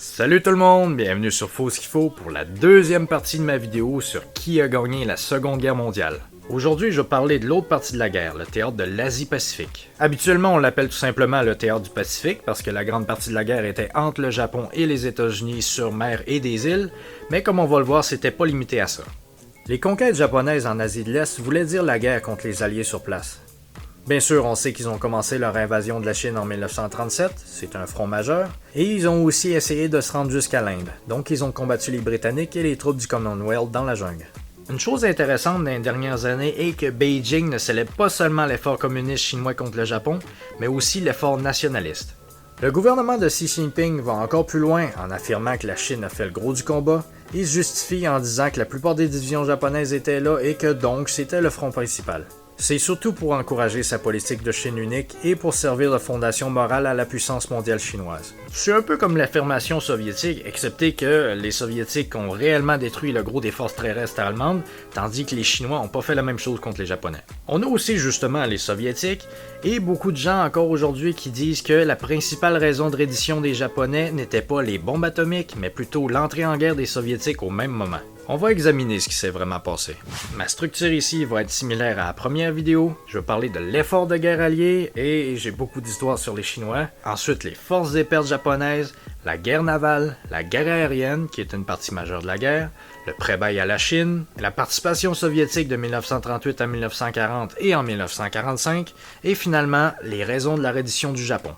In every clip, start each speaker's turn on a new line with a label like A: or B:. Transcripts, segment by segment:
A: Salut tout le monde, bienvenue sur Faut ce qu'il faut pour la deuxième partie de ma vidéo sur qui a gagné la Seconde Guerre mondiale. Aujourd'hui, je vais parler de l'autre partie de la guerre, le théâtre de l'Asie-Pacifique. Habituellement, on l'appelle tout simplement le théâtre du Pacifique parce que la grande partie de la guerre était entre le Japon et les États-Unis sur mer et des îles, mais comme on va le voir, c'était pas limité à ça. Les conquêtes japonaises en Asie de l'Est voulaient dire la guerre contre les Alliés sur place. Bien sûr, on sait qu'ils ont commencé leur invasion de la Chine en 1937, c'est un front majeur, et ils ont aussi essayé de se rendre jusqu'à l'Inde, donc ils ont combattu les Britanniques et les troupes du Commonwealth dans la jungle. Une chose intéressante dans les dernières années est que Beijing ne célèbre pas seulement l'effort communiste chinois contre le Japon, mais aussi l'effort nationaliste. Le gouvernement de Xi Jinping va encore plus loin en affirmant que la Chine a fait le gros du combat, et se justifie en disant que la plupart des divisions japonaises étaient là et que donc c'était le front principal. C'est surtout pour encourager sa politique de Chine unique et pour servir de fondation morale à la puissance mondiale chinoise. C'est un peu comme l'affirmation soviétique, excepté que les soviétiques ont réellement détruit le gros des forces terrestres allemandes, tandis que les Chinois n'ont pas fait la même chose contre les Japonais. On a aussi justement les soviétiques, et beaucoup de gens encore aujourd'hui qui disent que la principale raison de reddition des Japonais n'était pas les bombes atomiques, mais plutôt l'entrée en guerre des soviétiques au même moment. On va examiner ce qui s'est vraiment passé. Ma structure ici va être similaire à la première vidéo. Je vais parler de l'effort de guerre allié et j'ai beaucoup d'histoires sur les Chinois. Ensuite, les forces et pertes japonaises, la guerre navale, la guerre aérienne, qui est une partie majeure de la guerre, le prêt-bail à la Chine, la participation soviétique de 1938 à 1940 et en 1945, et finalement, les raisons de la reddition du Japon.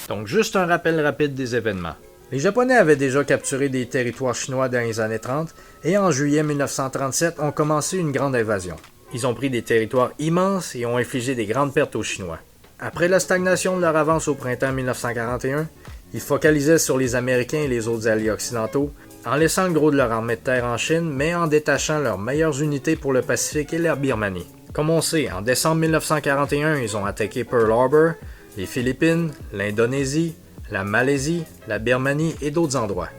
A: Donc juste un rappel rapide des événements. Les Japonais avaient déjà capturé des territoires chinois dans les années 30 et en juillet 1937 ont commencé une grande invasion. Ils ont pris des territoires immenses et ont infligé des grandes pertes aux Chinois. Après la stagnation de leur avance au printemps 1941, ils focalisaient sur les Américains et les autres alliés occidentaux, en laissant le gros de leur armée de terre en Chine, mais en détachant leurs meilleures unités pour le Pacifique et la Birmanie. Comme on sait, en décembre 1941, ils ont attaqué Pearl Harbor, les Philippines, l'Indonésie, la Malaisie, la Birmanie et d'autres endroits.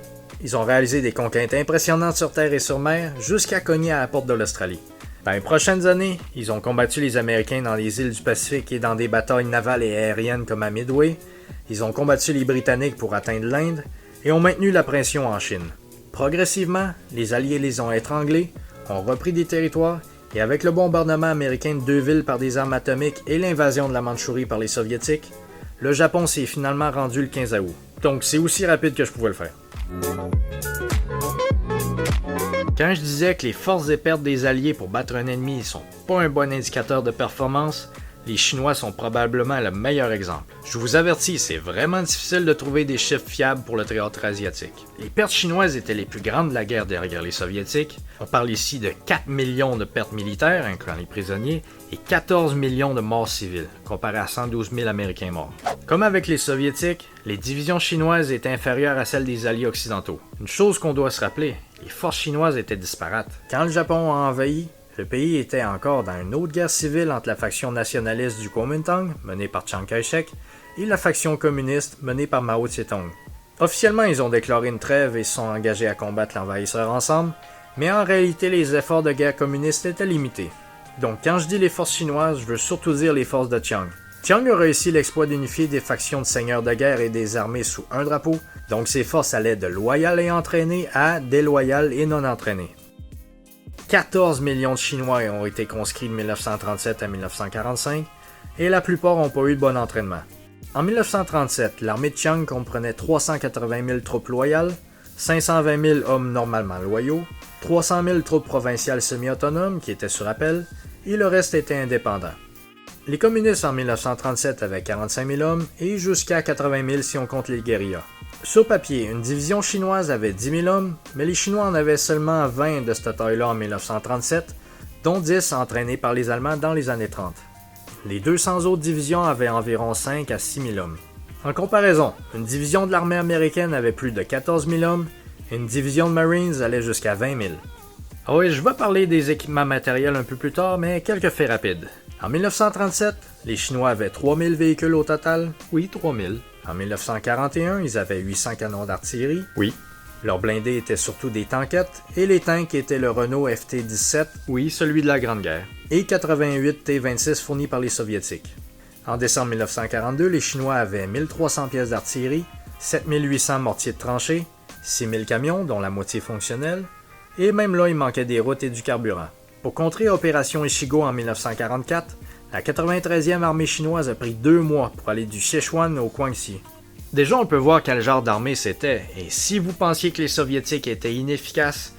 A: Ils ont réalisé des conquêtes impressionnantes sur terre et sur mer jusqu'à cogner à la porte de l'Australie. Dans les prochaines années, ils ont combattu les Américains dans les îles du Pacifique et dans des batailles navales et aériennes comme à Midway. Ils ont combattu les Britanniques pour atteindre l'Inde et ont maintenu la pression en Chine. Progressivement, les Alliés les ont étranglés, ont repris des territoires et avec le bombardement américain de deux villes par des armes atomiques et l'invasion de la Mandchourie par les Soviétiques, le Japon s'est finalement rendu le 15 août. Donc c'est aussi rapide que je pouvais le faire. Quand je disais que les forces et pertes des Alliés pour battre un ennemi sont pas un bon indicateur de performance, les Chinois sont probablement le meilleur exemple. Je vous avertis, c'est vraiment difficile de trouver des chiffres fiables pour le théâtre asiatique. Les pertes chinoises étaient les plus grandes de la guerre derrière les Soviétiques. On parle ici de 4 millions de pertes militaires, incluant les prisonniers, et 14 millions de morts civiles, comparé à 112 000 Américains morts. Comme avec les Soviétiques, les divisions chinoises étaient inférieures à celles des Alliés occidentaux. Une chose qu'on doit se rappeler, les forces chinoises étaient disparates. Quand le Japon a envahi, le pays était encore dans une autre guerre civile entre la faction nationaliste du Kuomintang, menée par Chiang Kai-shek, et la faction communiste, menée par Mao Tse-tung. Officiellement, ils ont déclaré une trêve et se sont engagés à combattre l'envahisseur ensemble, mais en réalité, les efforts de guerre communiste étaient limités. Donc quand je dis les forces chinoises, je veux surtout dire les forces de Chiang. Chiang a réussi l'exploit d'unifier des factions de seigneurs de guerre et des armées sous un drapeau, donc ses forces allaient de loyales et entraînées à déloyales et non entraînées. 14 millions de Chinois ont été conscrits de 1937 à 1945 et la plupart n'ont pas eu de bon entraînement. En 1937, l'armée de Chiang comprenait 380 000 troupes loyales, 520 000 hommes normalement loyaux, 300 000 troupes provinciales semi-autonomes qui étaient sur appel et le reste était indépendant. Les communistes en 1937 avaient 45 000 hommes et jusqu'à 80 000 si on compte les guérillas. Sur papier, une division chinoise avait 10 000 hommes, mais les Chinois en avaient seulement 20 de cette taille-là en 1937, dont 10 entraînés par les Allemands dans les années 30. Les 200 autres divisions avaient environ 5 à 6 000 hommes. En comparaison, une division de l'armée américaine avait plus de 14 000 hommes et une division de Marines allait jusqu'à 20 000. Ah oui, je vais parler des équipements matériels un peu plus tard, mais quelques faits rapides. En 1937, les Chinois avaient 3 000 véhicules au total. Oui, 3 000. En 1941, ils avaient 800 canons d'artillerie. Oui. Leurs blindés étaient surtout des tankettes, et les tanks étaient le Renault FT-17. Oui, celui de la Grande Guerre. Et 88 T-26 fournis par les Soviétiques. En décembre 1942, les Chinois avaient 1300 pièces d'artillerie, 7800 mortiers de tranchée, 6000 camions, dont la moitié fonctionnelle, et même là, il manquait des routes et du carburant. Pour contrer Opération Ichigo en 1944, la 93e armée chinoise a pris 2 mois pour aller du Sichuan au Guangxi. Déjà, on peut voir quel genre d'armée c'était, et si vous pensiez que les Soviétiques étaient inefficaces,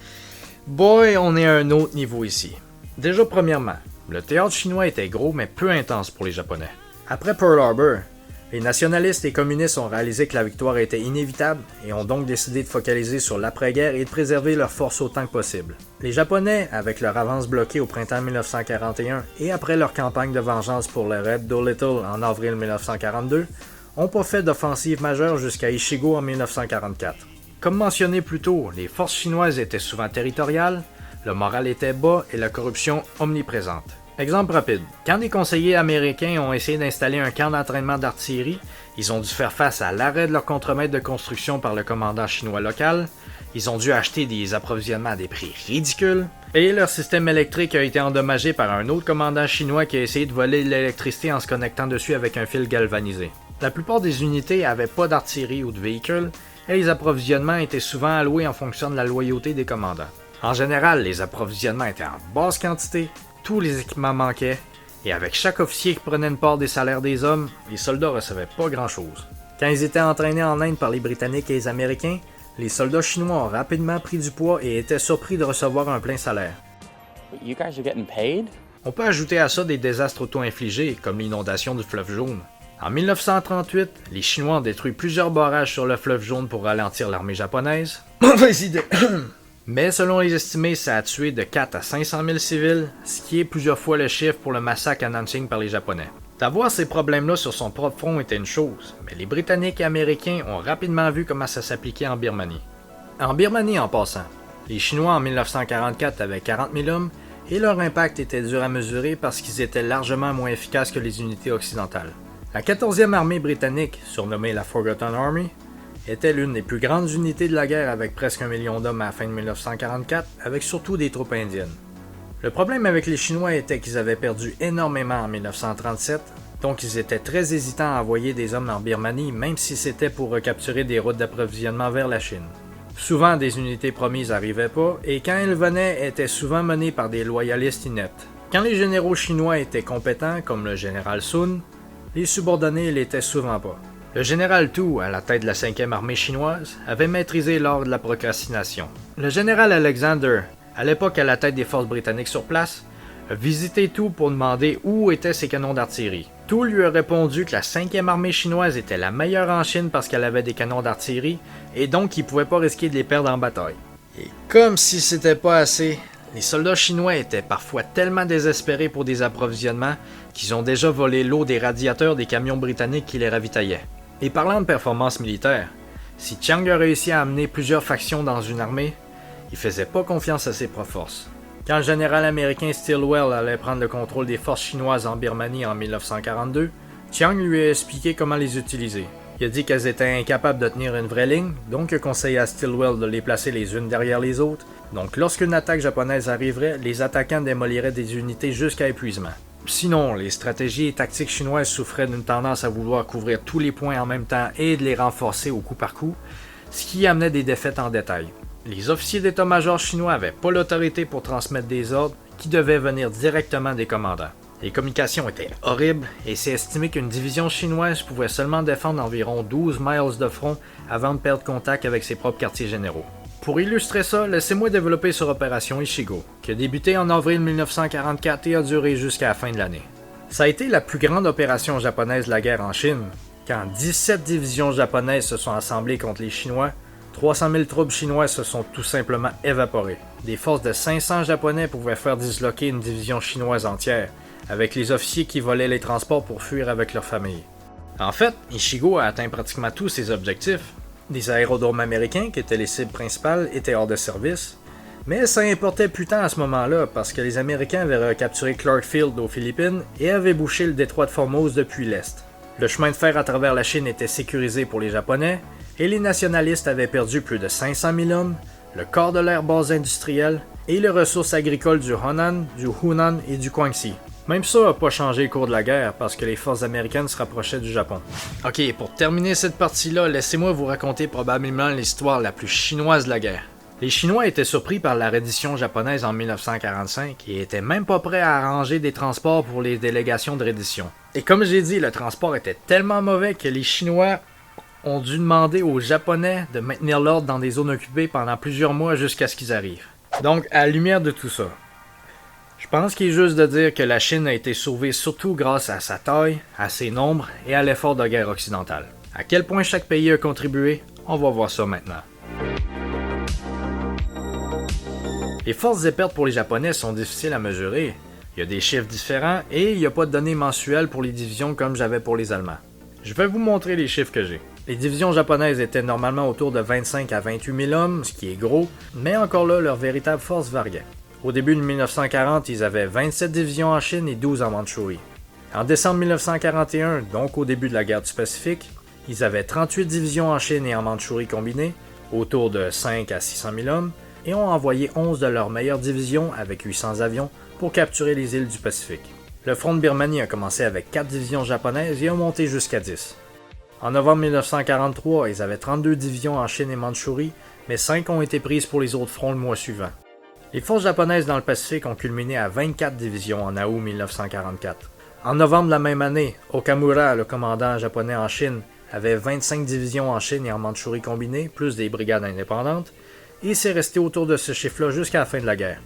A: boy, on est à un autre niveau ici. Déjà, premièrement, le théâtre chinois était gros mais peu intense pour les Japonais. Après Pearl Harbor, les nationalistes et communistes ont réalisé que la victoire était inévitable et ont donc décidé de focaliser sur l'après-guerre et de préserver leurs forces autant que possible. Les Japonais, avec leur avance bloquée au printemps 1941 et après leur campagne de vengeance pour le raid Doolittle en avril 1942, n'ont pas fait d'offensive majeure jusqu'à Ichigo en 1944. Comme mentionné plus tôt, les forces chinoises étaient souvent territoriales, le moral était bas et la corruption omniprésente. Exemple rapide, quand des conseillers américains ont essayé d'installer un camp d'entraînement d'artillerie, ils ont dû faire face à l'arrêt de leur contremaître de construction par le commandant chinois local, ils ont dû acheter des approvisionnements à des prix ridicules, et leur système électrique a été endommagé par un autre commandant chinois qui a essayé de voler l'électricité en se connectant dessus avec un fil galvanisé. La plupart des unités n'avaient pas d'artillerie ou de véhicules, et les approvisionnements étaient souvent alloués en fonction de la loyauté des commandants. En général, les approvisionnements étaient en basse quantité, tous les équipements manquaient, et avec chaque officier qui prenait une part des salaires des hommes, les soldats recevaient pas grand-chose. Quand ils étaient entraînés en Inde par les Britanniques et les Américains, les soldats chinois ont rapidement pris du poids et étaient surpris de recevoir un plein salaire.
B: You guys are getting paid?
A: On peut ajouter à ça des désastres auto-infligés, comme l'inondation du fleuve Jaune. En 1938, les Chinois ont détruit plusieurs barrages sur le fleuve Jaune pour ralentir l'armée japonaise. Mauvaise idée! Mais selon les estimés, ça a tué de 4 à 500 000 civils, ce qui est plusieurs fois le chiffre pour le massacre à Nanjing par les Japonais. D'avoir ces problèmes-là sur son propre front était une chose, mais les Britanniques et Américains ont rapidement vu comment ça s'appliquait en Birmanie. En Birmanie en passant, les Chinois en 1944 avaient 40 000 hommes et leur impact était dur à mesurer parce qu'ils étaient largement moins efficaces que les unités occidentales. La 14e armée britannique, surnommée la Forgotten Army, était l'une des plus grandes unités de la guerre avec presque 1 million d'hommes à la fin de 1944, avec surtout des troupes indiennes. Le problème avec les Chinois était qu'ils avaient perdu énormément en 1937, donc ils étaient très hésitants à envoyer des hommes en Birmanie, même si c'était pour recapturer des routes d'approvisionnement vers la Chine. Souvent, des unités promises n'arrivaient pas, et quand elles venaient, étaient souvent menées par des loyalistes ineptes. Quand les généraux chinois étaient compétents, comme le général Sun, les subordonnés l'étaient souvent pas. Le général Tu, à la tête de la 5e armée chinoise, avait maîtrisé l'art de la procrastination. Le général Alexander, à l'époque à la tête des forces britanniques sur place, a visité Tu pour demander où étaient ses canons d'artillerie. Tu lui a répondu que la 5e armée chinoise était la meilleure en Chine parce qu'elle avait des canons d'artillerie et donc qu'il ne pouvait pas risquer de les perdre en bataille. Et comme si c'était pas assez, les soldats chinois étaient parfois tellement désespérés pour des approvisionnements qu'ils ont déjà volé l'eau des radiateurs des camions britanniques qui les ravitaillaient. Et parlant de performance militaire, si Chiang a réussi à amener plusieurs factions dans une armée, il faisait pas confiance à ses propres forces. Quand le général américain Stilwell allait prendre le contrôle des forces chinoises en Birmanie en 1942, Chiang lui a expliqué comment les utiliser. Il a dit qu'elles étaient incapables de tenir une vraie ligne, donc il a conseillé à Stilwell de les placer les unes derrière les autres, donc lorsqu'une attaque japonaise arriverait, les attaquants démoliraient des unités jusqu'à épuisement. Sinon, les stratégies et tactiques chinoises souffraient d'une tendance à vouloir couvrir tous les points en même temps et de les renforcer au coup par coup, ce qui amenait des défaites en détail. Les officiers d'état-major chinois n'avaient pas l'autorité pour transmettre des ordres qui devaient venir directement des commandants. Les communications étaient horribles et c'est estimé qu'une division chinoise pouvait seulement défendre environ 12 miles de front avant de perdre contact avec ses propres quartiers généraux. Pour illustrer ça, laissez-moi développer sur Opération Ichigo, qui a débuté en avril 1944 et a duré jusqu'à la fin de l'année. Ça a été la plus grande opération japonaise de la guerre en Chine, quand 17 divisions japonaises se sont assemblées contre les Chinois, 300 000 troupes chinoises se sont tout simplement évaporées. Des forces de 500 Japonais pouvaient faire disloquer une division chinoise entière, avec les officiers qui volaient les transports pour fuir avec leurs familles. En fait, Ichigo a atteint pratiquement tous ses objectifs. Les aérodromes américains, qui étaient les cibles principales, étaient hors de service, mais ça importait plus tant à ce moment-là parce que les Américains avaient recapturé Clark Field aux Philippines et avaient bouché le détroit de Formose depuis l'Est. Le chemin de fer à travers la Chine était sécurisé pour les Japonais, et les nationalistes avaient perdu plus de 500 000 hommes, le quart de leur base industrielle et les ressources agricoles du Honan, du Hunan et du Guangxi. Même ça n'a pas changé le cours de la guerre parce que les forces américaines se rapprochaient du Japon. Ok, pour terminer cette partie-là, laissez-moi vous raconter probablement l'histoire la plus chinoise de la guerre. Les Chinois étaient surpris par la reddition japonaise en 1945 et étaient même pas prêts à arranger des transports pour les délégations de reddition. Et comme j'ai dit, le transport était tellement mauvais que les Chinois ont dû demander aux Japonais de maintenir l'ordre dans des zones occupées pendant plusieurs mois jusqu'à ce qu'ils arrivent. Donc, à la lumière de tout ça, je pense qu'il est juste de dire que la Chine a été sauvée surtout grâce à sa taille, à ses nombres et à l'effort de guerre occidentale. À quel point chaque pays a contribué, on va voir ça maintenant. Les forces et pertes pour les Japonais sont difficiles à mesurer. Il y a des chiffres différents et il n'y a pas de données mensuelles pour les divisions comme j'avais pour les Allemands. Je vais vous montrer les chiffres que j'ai. Les divisions japonaises étaient normalement autour de 25 à 28 000 hommes, ce qui est gros, mais encore là, leur véritable force variait. Au début de 1940, ils avaient 27 divisions en Chine et 12 en Mandchourie. En décembre 1941, donc au début de la guerre du Pacifique, ils avaient 38 divisions en Chine et en Mandchourie combinées, autour de 5 à 600 000 hommes, et ont envoyé 11 de leurs meilleures divisions avec 800 avions pour capturer les îles du Pacifique. Le front de Birmanie a commencé avec 4 divisions japonaises et a monté jusqu'à 10. En novembre 1943, ils avaient 32 divisions en Chine et Mandchourie, mais 5 ont été prises pour les autres fronts le mois suivant. Les forces japonaises dans le Pacifique ont culminé à 24 divisions en août 1944. En novembre de la même année, Okamura, le commandant japonais en Chine, avait 25 divisions en Chine et en Mandchourie combinées, plus des brigades indépendantes, et s'est resté autour de ce chiffre-là jusqu'à la fin de la guerre.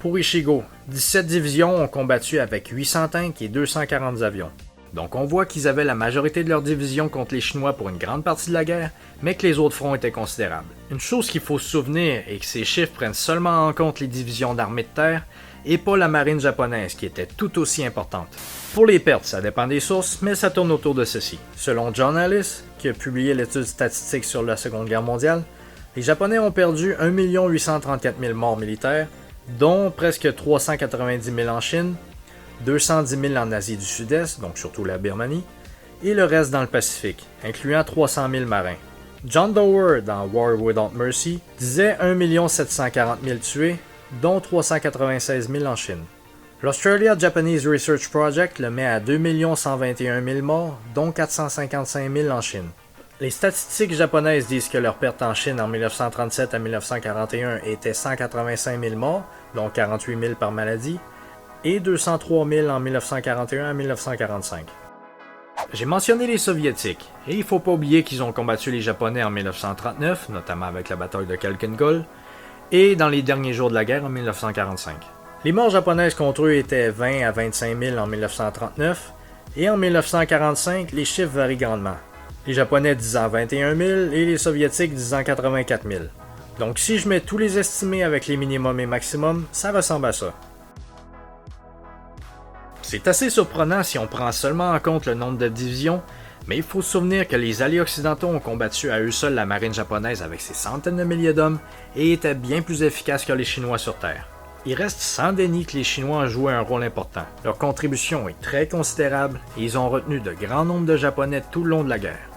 A: Pour Ichigo, 17 divisions ont combattu avec 800 tanks et 240 avions. Donc on voit qu'ils avaient la majorité de leurs divisions contre les Chinois pour une grande partie de la guerre, mais que les autres fronts étaient considérables. Une chose qu'il faut se souvenir est que ces chiffres prennent seulement en compte les divisions d'armée de terre et pas la marine japonaise qui était tout aussi importante. Pour les pertes, ça dépend des sources, mais ça tourne autour de ceci. Selon John Ellis, qui a publié l'étude statistique sur la Seconde Guerre mondiale, les Japonais ont perdu 1 834 000 morts militaires, dont presque 390 000 en Chine, 210 000 en Asie du Sud-Est, donc surtout la Birmanie, et le reste dans le Pacifique, incluant 300 000 marins. John Dower, dans War Without Mercy, disait 1 740 000 tués, dont 396 000 en Chine. L'Australia Japanese Research Project le met à 2 121 000 morts, dont 455 000 en Chine. Les statistiques japonaises disent que leur perte en Chine en 1937 à 1941 était 185 000 morts, dont 48 000 par maladie, et 203 000 en 1941 à 1945. J'ai mentionné les Soviétiques, et il faut pas oublier qu'ils ont combattu les Japonais en 1939, notamment avec la bataille de Khalkhin Gol, et dans les derniers jours de la guerre en 1945. Les morts japonaises contre eux étaient 20 à 25 000 en 1939, et en 1945, les chiffres varient grandement. Les Japonais disant 21 000 et les Soviétiques disant 84 000. Donc si je mets tous les estimés avec les minimums et maximums, ça ressemble à ça. C'est assez surprenant si on prend seulement en compte le nombre de divisions, mais il faut se souvenir que les alliés occidentaux ont combattu à eux seuls la marine japonaise avec ses centaines de milliers d'hommes et étaient bien plus efficaces que les Chinois sur Terre. Il reste sans déni que les Chinois ont joué un rôle important. Leur contribution est très considérable et ils ont retenu de grands nombres de Japonais tout le long de la guerre.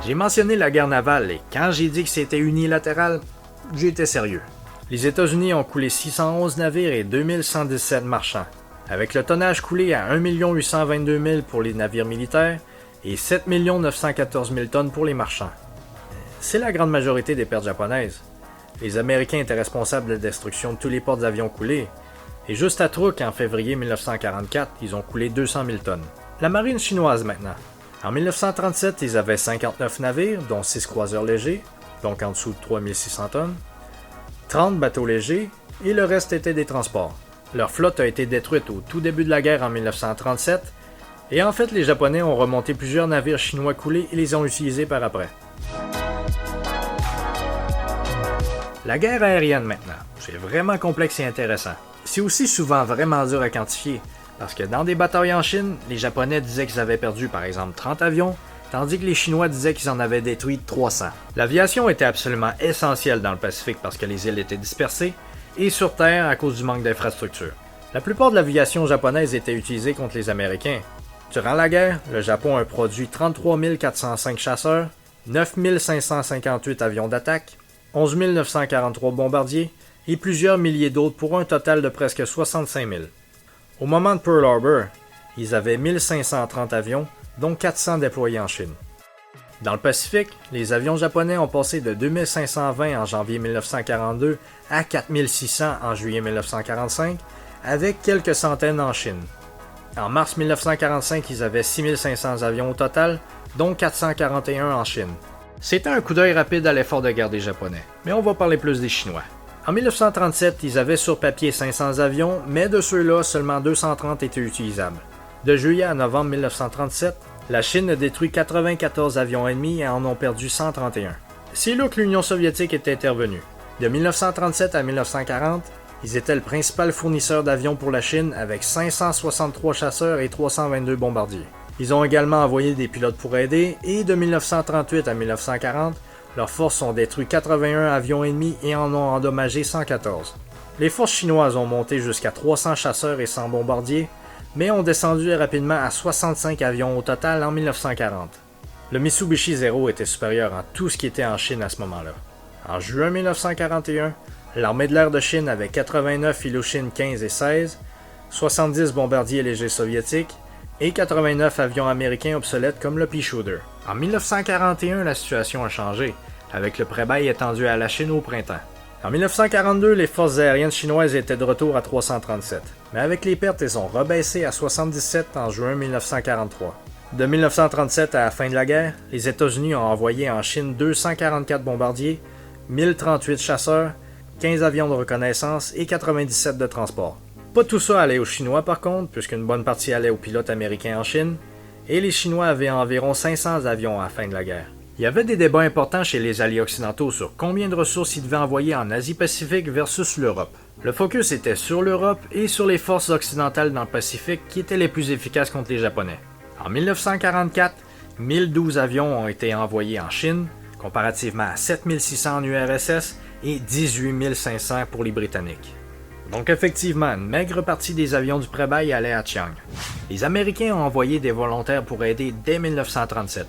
A: J'ai mentionné la guerre navale et quand j'ai dit que c'était unilatéral, j'étais sérieux. Les États-Unis ont coulé 611 navires et 2117 marchands, avec le tonnage coulé à 1 822 000 pour les navires militaires et 7 914 000 tonnes pour les marchands. C'est la grande majorité des pertes japonaises. Les Américains étaient responsables de la destruction de tous les porte-avions coulés, et juste à Truk, en février 1944, ils ont coulé 200 000 tonnes. La marine chinoise maintenant. En 1937, ils avaient 59 navires, dont 6 croiseurs légers, donc en dessous de 3600 tonnes, 30 bateaux légers, et le reste était des transports. Leur flotte a été détruite au tout début de la guerre en 1937, et en fait les Japonais ont remonté plusieurs navires chinois coulés et les ont utilisés par après. La guerre aérienne maintenant, c'est vraiment complexe et intéressant. C'est aussi souvent vraiment dur à quantifier, parce que dans des batailles en Chine, les Japonais disaient qu'ils avaient perdu par exemple 30 avions, tandis que les Chinois disaient qu'ils en avaient détruit 300. L'aviation était absolument essentielle dans le Pacifique parce que les îles étaient dispersées, et sur Terre à cause du manque d'infrastructures. La plupart de l'aviation japonaise était utilisée contre les Américains. Durant la guerre, le Japon a produit 33 405 chasseurs, 9 558 avions d'attaque, 11 943 bombardiers et plusieurs milliers d'autres pour un total de presque 65 000. Au moment de Pearl Harbor, ils avaient 1530 avions, dont 400 déployés en Chine. Dans le Pacifique, les avions japonais ont passé de 2520 en janvier 1942 à 4600 en juillet 1945, avec quelques centaines en Chine. En mars 1945, ils avaient 6500 avions au total, dont 441 en Chine. C'était un coup d'œil rapide à l'effort de guerre des Japonais, mais on va parler plus des Chinois. En 1937, ils avaient sur papier 500 avions, mais de ceux-là, seulement 230 étaient utilisables. De juillet à novembre 1937, la Chine a détruit 94 avions ennemis et en ont perdu 131. C'est là que l'Union soviétique est intervenue. De 1937 à 1940, ils étaient le principal fournisseur d'avions pour la Chine avec 563 chasseurs et 322 bombardiers. Ils ont également envoyé des pilotes pour aider et de 1938 à 1940, leurs forces ont détruit 81 avions ennemis et en ont endommagé 114. Les forces chinoises ont monté jusqu'à 300 chasseurs et 100 bombardiers, mais ont descendu rapidement à 65 avions au total en 1940. Le Mitsubishi Zero était supérieur en tout ce qui était en Chine à ce moment-là. En juin 1941, l'armée de l'air de Chine avait 89 Ilyushin 15 et 16, 70 bombardiers légers soviétiques et 89 avions américains obsolètes comme le Pea-Shooter. En 1941, la situation a changé, avec le pré-bail étendu à la Chine au printemps. En 1942, les forces aériennes chinoises étaient de retour à 337, mais avec les pertes, elles ont rebaissé à 77 en juin 1943. De 1937 à la fin de la guerre, les États-Unis ont envoyé en Chine 244 bombardiers, 1038 chasseurs, 15 avions de reconnaissance et 97 de transport. Pas tout ça allait aux Chinois par contre, puisqu'une bonne partie allait aux pilotes américains en Chine, et les Chinois avaient environ 500 avions à la fin de la guerre. Il y avait des débats importants chez les alliés occidentaux sur combien de ressources ils devaient envoyer en Asie-Pacifique versus l'Europe. Le focus était sur l'Europe et sur les forces occidentales dans le Pacifique qui étaient les plus efficaces contre les Japonais. En 1944, 1012 avions ont été envoyés en Chine, comparativement à 7600 en URSS et 18 500 pour les Britanniques. Donc effectivement, une maigre partie des avions du pré-bail allait à Chiang. Les Américains ont envoyé des volontaires pour aider dès 1937.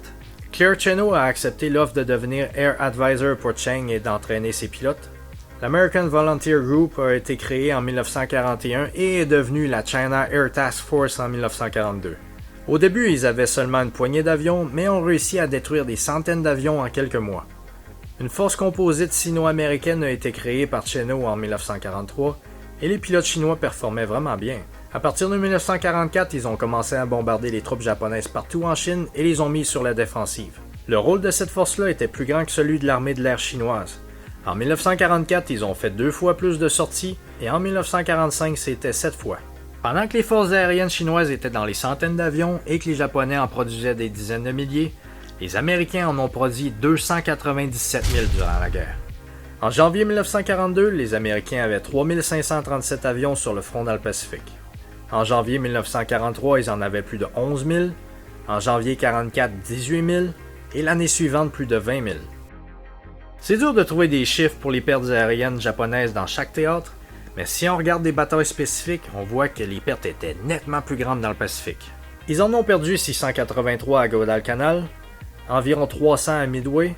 A: Claire Chennault a accepté l'offre de devenir Air Advisor pour Chiang et d'entraîner ses pilotes. L'American Volunteer Group a été créé en 1941 et est devenue la China Air Task Force en 1942. Au début, ils avaient seulement une poignée d'avions, mais ont réussi à détruire des centaines d'avions en quelques mois. Une force composite sino-américaine a été créée par Chennault en 1943 et les pilotes chinois performaient vraiment bien. À partir de 1944, ils ont commencé à bombarder les troupes japonaises partout en Chine et les ont mis sur la défensive. Le rôle de cette force-là était plus grand que celui de l'armée de l'air chinoise. En 1944, ils ont fait 2 fois plus de sorties et en 1945, c'était 7 fois. Pendant que les forces aériennes chinoises étaient dans les centaines d'avions et que les Japonais en produisaient des dizaines de milliers, les Américains en ont produit 297 000 durant la guerre. En janvier 1942, les Américains avaient 3537 avions sur le front dans le Pacifique. En janvier 1943, ils en avaient plus de 11 000, en janvier 1944, 18 000, et l'année suivante, plus de 20 000. C'est dur de trouver des chiffres pour les pertes aériennes japonaises dans chaque théâtre, mais si on regarde des batailles spécifiques, on voit que les pertes étaient nettement plus grandes dans le Pacifique. Ils en ont perdu 683 à Guadalcanal, environ 300 à Midway,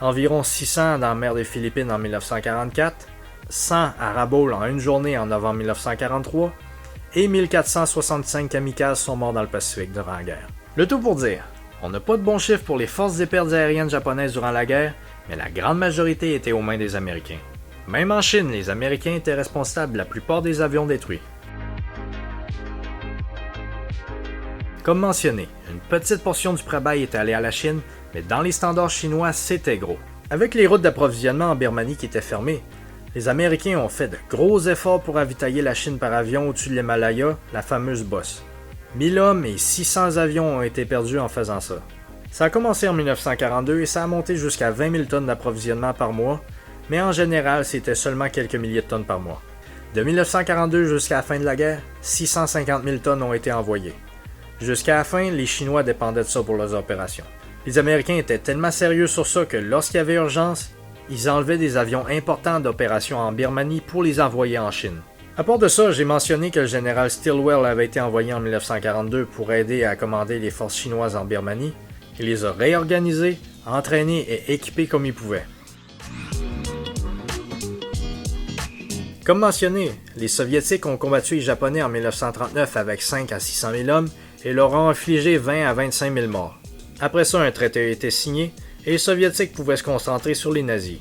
A: environ 600 dans la mer des Philippines en 1944, 100 à Rabaul en une journée en novembre 1943, et 1465 kamikazes sont morts dans le Pacifique durant la guerre. Le tout pour dire, on n'a pas de bons chiffres pour les forces des pertes aériennes japonaises durant la guerre, mais la grande majorité était aux mains des Américains. Même en Chine, les Américains étaient responsables de la plupart des avions détruits. Comme mentionné, une petite portion du pré-bail était allée à la Chine, mais dans les standards chinois, c'était gros. Avec les routes d'approvisionnement en Birmanie qui étaient fermées, les Américains ont fait de gros efforts pour ravitailler la Chine par avion au-dessus de l'Himalaya, la fameuse bosse. 1000 hommes et 600 avions ont été perdus en faisant ça. Ça a commencé en 1942 et ça a monté jusqu'à 20 000 tonnes d'approvisionnement par mois, mais en général, c'était seulement quelques milliers de tonnes par mois. De 1942 jusqu'à la fin de la guerre, 650 000 tonnes ont été envoyées. Jusqu'à la fin, les Chinois dépendaient de ça pour leurs opérations. Les Américains étaient tellement sérieux sur ça que lorsqu'il y avait urgence, ils enlevaient des avions importants d'opérations en Birmanie pour les envoyer en Chine. À part de ça, j'ai mentionné que le général Stilwell avait été envoyé en 1942 pour aider à commander les forces chinoises en Birmanie. Il les a réorganisés, entraînés et équipés comme il pouvait. Comme mentionné, les Soviétiques ont combattu les Japonais en 1939 avec 5 à 600 000 hommes et leur ont infligé 20 à 25 000 morts. Après ça, un traité a été signé et les Soviétiques pouvaient se concentrer sur les nazis.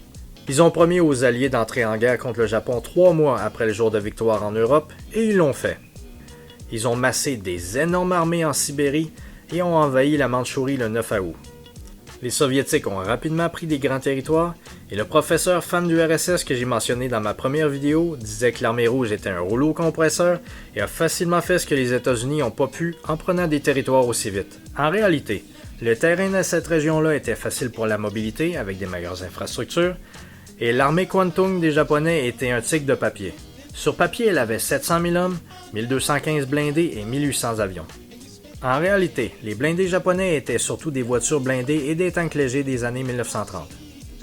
A: Ils ont promis aux Alliés d'entrer en guerre contre le Japon 3 mois après le jour de victoire en Europe et ils l'ont fait. Ils ont massé des énormes armées en Sibérie et ont envahi la Mandchourie le 9 août. Les Soviétiques ont rapidement pris des grands territoires et le professeur fan du RSS que j'ai mentionné dans ma première vidéo disait que l'armée rouge était un rouleau compresseur et a facilement fait ce que les États-Unis n'ont pas pu en prenant des territoires aussi vite. En réalité, le terrain de cette région-là était facile pour la mobilité avec des meilleures infrastructures et l'armée Kwantung des Japonais était un tigre de papier. Sur papier, elle avait 700 000 hommes, 1215 blindés et 1800 avions. En réalité, les blindés japonais étaient surtout des voitures blindées et des tanks légers des années 1930.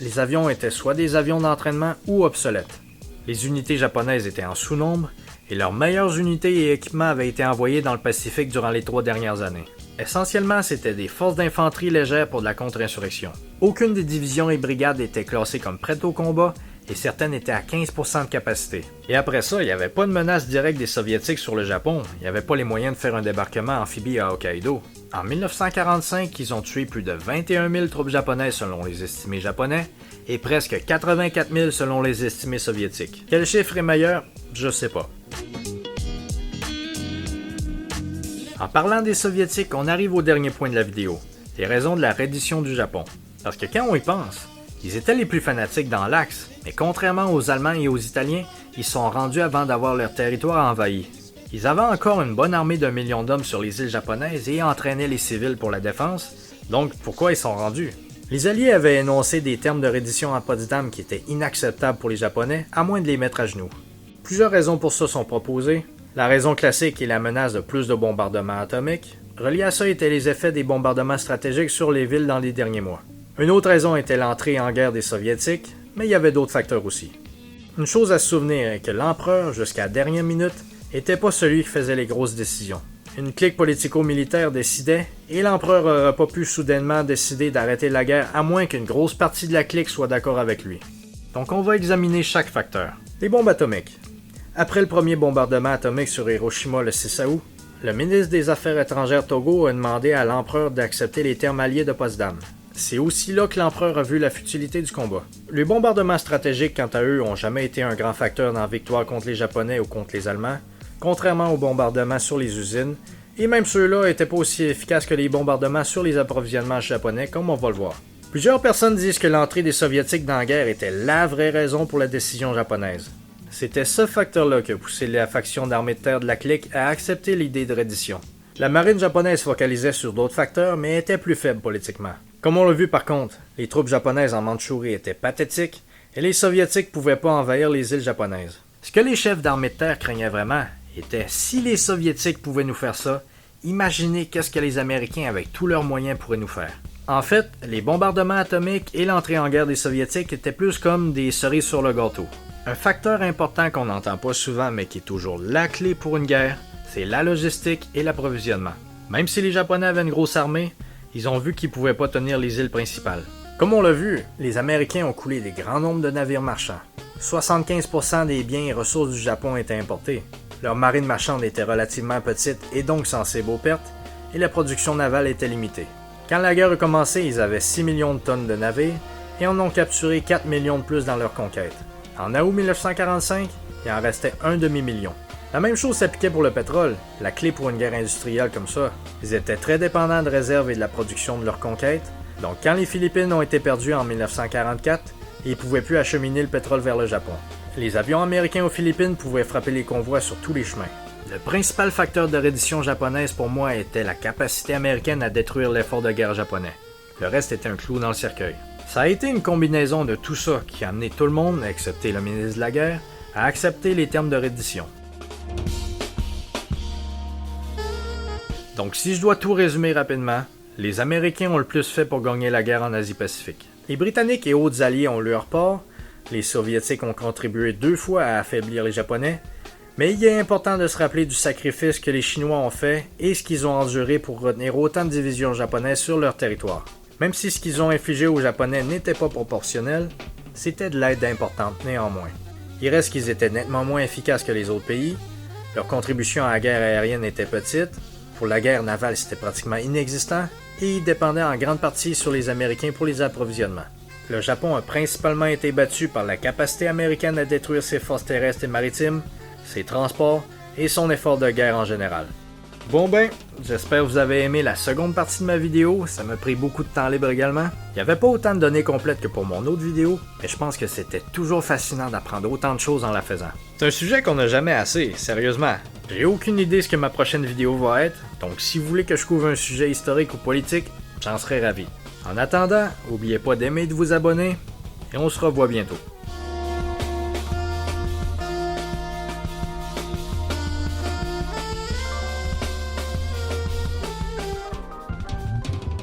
A: Les avions étaient soit des avions d'entraînement ou obsolètes. Les unités japonaises étaient en sous-nombre et leurs meilleures unités et équipements avaient été envoyés dans le Pacifique durant les 3 dernières années. Essentiellement, c'était des forces d'infanterie légères pour de la contre-insurrection. Aucune des divisions et brigades était classée comme prête au combat et certaines étaient à 15% de capacité. Et après ça, il n'y avait pas de menace directe des Soviétiques sur le Japon, il n'y avait pas les moyens de faire un débarquement amphibie à Hokkaido. En 1945, ils ont tué plus de 21 000 troupes japonaises selon les estimés japonais, et presque 84 000 selon les estimés soviétiques. Quel chiffre est meilleur? Je sais pas. En parlant des Soviétiques, on arrive au dernier point de la vidéo, les raisons de la reddition du Japon. Parce que quand on y pense, ils étaient les plus fanatiques dans l'Axe, mais contrairement aux Allemands et aux Italiens, ils sont rendus avant d'avoir leur territoire envahi. Ils avaient encore une bonne armée d'1 million d'hommes sur les îles japonaises et entraînaient les civils pour la défense, donc pourquoi ils sont rendus? Les Alliés avaient énoncé des termes de reddition à Potsdam qui étaient inacceptables pour les Japonais, à moins de les mettre à genoux. Plusieurs raisons pour ça sont proposées. La raison classique est la menace de plus de bombardements atomiques. Relié à ça étaient les effets des bombardements stratégiques sur les villes dans les derniers mois. Une autre raison était l'entrée en guerre des Soviétiques, mais il y avait d'autres facteurs aussi. Une chose à se souvenir est que l'empereur, jusqu'à la dernière minute, n'était pas celui qui faisait les grosses décisions. Une clique politico-militaire décidait, et l'empereur n'aurait pas pu soudainement décider d'arrêter la guerre à moins qu'une grosse partie de la clique soit d'accord avec lui. Donc on va examiner chaque facteur. Les bombes atomiques. Après le premier bombardement atomique sur Hiroshima le 6 août, le ministre des Affaires étrangères Togo a demandé à l'empereur d'accepter les termes alliés de Potsdam. C'est aussi là que l'empereur a vu la futilité du combat. Les bombardements stratégiques, quant à eux, n'ont jamais été un grand facteur dans la victoire contre les Japonais ou contre les Allemands, contrairement aux bombardements sur les usines, et même ceux-là n'étaient pas aussi efficaces que les bombardements sur les approvisionnements japonais, comme on va le voir. Plusieurs personnes disent que l'entrée des Soviétiques dans la guerre était la vraie raison pour la décision japonaise. C'était ce facteur-là qui a poussé la faction d'armée de terre de la clique à accepter l'idée de reddition. La marine japonaise focalisait sur d'autres facteurs, mais était plus faible politiquement. Comme on l'a vu par contre, les troupes japonaises en Mandchourie étaient pathétiques, et les Soviétiques ne pouvaient pas envahir les îles japonaises. Ce que les chefs d'armée de terre craignaient vraiment était si les Soviétiques pouvaient nous faire ça, imaginez qu'est-ce que les Américains avec tous leurs moyens pourraient nous faire. En fait, les bombardements atomiques et l'entrée en guerre des Soviétiques étaient plus comme des cerises sur le gâteau. Un facteur important qu'on n'entend pas souvent mais qui est toujours la clé pour une guerre, c'est la logistique et l'approvisionnement. Même si les Japonais avaient une grosse armée, ils ont vu qu'ils ne pouvaient pas tenir les îles principales. Comme on l'a vu, les Américains ont coulé des grands nombres de navires marchands. 75% des biens et ressources du Japon étaient importés. Leur marine marchande était relativement petite et donc sensible aux pertes, et la production navale était limitée. Quand la guerre a commencé, ils avaient 6 millions de tonnes de navires et en ont capturé 4 millions de plus dans leur conquête. En août 1945, il en restait un demi-million. La même chose s'appliquait pour le pétrole, la clé pour une guerre industrielle comme ça. Ils étaient très dépendants de réserves et de la production de leur conquête, donc quand les Philippines ont été perdues en 1944, ils ne pouvaient plus acheminer le pétrole vers le Japon. Les avions américains aux Philippines pouvaient frapper les convois sur tous les chemins. Le principal facteur de reddition japonaise pour moi était la capacité américaine à détruire l'effort de guerre japonais. Le reste était un clou dans le cercueil. Ça a été une combinaison de tout ça qui a amené tout le monde, excepté le ministre de la guerre, à accepter les termes de reddition. Donc si je dois tout résumer rapidement, les Américains ont le plus fait pour gagner la guerre en Asie-Pacifique. Les Britanniques et autres alliés ont leur part, les Soviétiques ont contribué 2 fois à affaiblir les Japonais, mais il est important de se rappeler du sacrifice que les Chinois ont fait et ce qu'ils ont enduré pour retenir autant de divisions japonaises sur leur territoire. Même si ce qu'ils ont infligé aux Japonais n'était pas proportionnel, c'était de l'aide importante néanmoins. Il reste qu'ils étaient nettement moins efficaces que les autres pays, leur contribution à la guerre aérienne était petite, pour la guerre navale c'était pratiquement inexistant, et ils dépendaient en grande partie sur les Américains pour les approvisionnements. Le Japon a principalement été battu par la capacité américaine à détruire ses forces terrestres et maritimes, ses transports et son effort de guerre en général. Bon ben, j'espère que vous avez aimé la seconde partie de ma vidéo, ça m'a pris beaucoup de temps libre également. Il n'y avait pas autant de données complètes que pour mon autre vidéo, mais je pense que c'était toujours fascinant d'apprendre autant de choses en la faisant. C'est un sujet qu'on n'a jamais assez, sérieusement. J'ai aucune idée ce que ma prochaine vidéo va être, donc si vous voulez que je couvre un sujet historique ou politique, j'en serais ravi. En attendant, n'oubliez pas d'aimer et de vous abonner, et on se revoit bientôt.